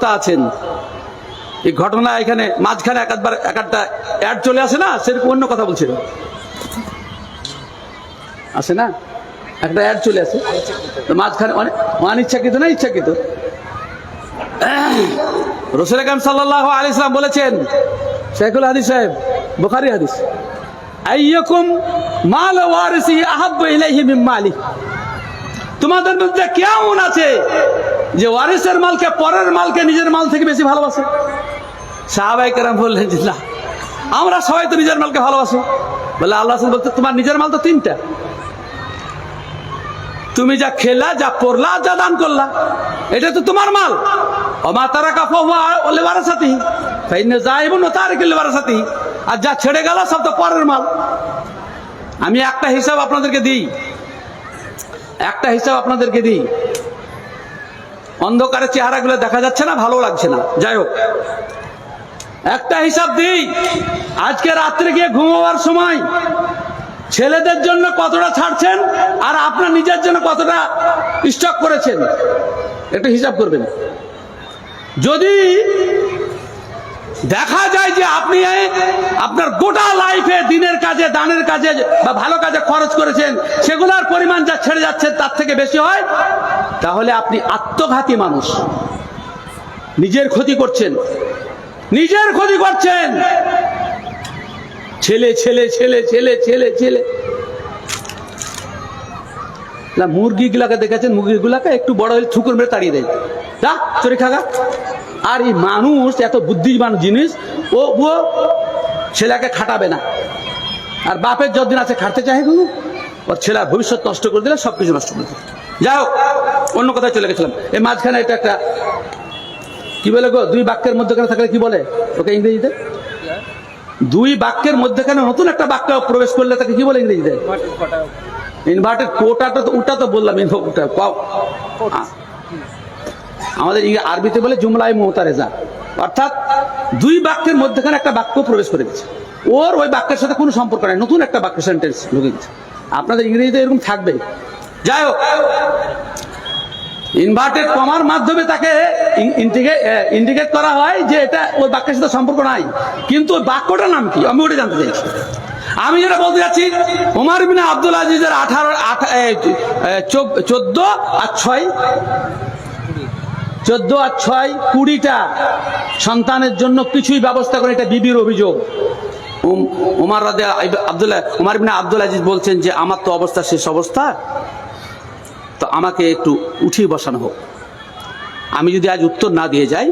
বক্তা আছেন, এই ঘটনা এখানে মাঝখানে একটা অ্যাড চলে আসে না, সেরকম অন্য কথা বলছিল, আসে না একটা অ্যাড চলে আসে, তো মাঝখানে অনিচ্ছাকৃত না ইচ্ছাকৃত, রাসূল আকরাম সাল্লাল্লাহু আলাইহি ওয়াসাল্লাম বলেছেন, শাইখুল হাদিস সাহেব, বুখারী হাদিস, আইয়াকুম মাল ওয়ারিসি আহাব্বু ইলাইহি মিন মালি, তোমাদের মধ্যে কেমন আছে যে ওয়ারিসের মালকে পরের মালকে নিজের মাল থেকে বেশি ভালোবাসে? সাহাবায়ে কেরাম বললেন যে না, আমরা সবাই তো নিজের মালকে ভালোবাসি। বলে আল্লাহ রাসূল বলতে, তোমার নিজের মাল তো তিনটা, তুমি যা খেলা, যা পড়লা, যা দান করলা, এটা তো তোমার মাল। ওমা তারাকা ফাহুয়া লিওয়ারাসাতিহি ফাইন্না যায়িবুন ওয়া তারিকুল লিওয়ারাসাতিহি, আর যা ছেড়ে গেল সব তো পরের মাল। আমি একটা হিসাব আপনাদেরকে দিই, অন্ধকারে চেহারাগুলো দেখা যাচ্ছে না, ভালো লাগছে না, যাই হোক একটা হিসাব দিই। আজকে রাত্রে গিয়ে ঘুমাবার সময় ছেলেদের জন্য কতটা ছাড়ছেন আর আপনার নিজের জন্য কতটা স্টক করেছেন, একটু হিসাব করবেন। যদি দেখা যায় যে আপনি আপনার গোটা লাইফে দিনের কাজে, দানের কাজে বা ভালো কাজে খরচ করেছেন, সেগুলোর পরিমাণ যা ছেড়ে যাচ্ছে তার থেকে বেশি হয়, তাহলে আপনি আত্মঘাতী মানুষ, নিজের ক্ষতি করছেন। ছেলে ছেলে ছেলে ছেলে ছেলে ছেলে মুরগিগুলাকে দেখেছেন, মুরগিগুলাকে একটু বড় হলে ঠুকুর মেরে তাড়িয়ে দেয়, যা চোরে খাগা। আর এই মানুষ এত বুদ্ধিমান জিনিস, ও ছেলেকে খাটাবে না, আর বাপের যতদিন আছে খাটতে চাহে কিন্তু ওর ছেলের ভবিষ্যৎ নষ্ট করে দিলে সবকিছু নষ্ট করে দিলে। যাই হোক, অন্য কথায় চলে গেছিলাম। এই মাঝখানে এটা একটা কি বলে গো, দুই বাক্যের মধ্যখানে থাকলে কি বলে ওকে ইংরেজিতে? দুই বাক্যের মধ্যখানে নতুন একটা বাক্য প্রবেশ করলে তাকে কি বলে ইংরেজিতে? ইনভার্টেড কোটাটা তো ওটা তো বললাম, আমাদের আরবিতে বলে জুমলায়ে মুতারেজা, অর্থাৎ দুই বাক্যের মধ্যখানে একটা বাক্য প্রবেশ করে গেছে, ওর ওই বাক্যের সাথে কোনো সম্পর্ক নাই, নতুন একটা বাক্য সেন্টেন্স ঢুকে গেছে। আপনাদের ইংরেজিতে এরকম থাকবে। যাই হোক, ইনভার্টেড কমার মাধ্যমে তাকে ইন্ডিকেট করা হয় যে এটা ওই বাক্যের সাথে সম্পর্ক নাই, কিন্তু ওই বাক্যটার নাম কি আমি ওটা জানতে চাইছি। আমি যেটা বলতে যাচ্ছি, ওমর ইবনে আব্দুল আজিজের 14 আর 6 20টা সন্তানের জন্য কিছুই ব্যবস্থা করে, এটা বিবির অভিযোগ। ওমর ইবনে আব্দুল আজিজ বলছেন যে আমার তো অবস্থা শেষ অবস্থা, তো আমাকে একটু উঠিয়ে বসানো হোক। আমি যদি আজ উত্তর না দিয়ে যাই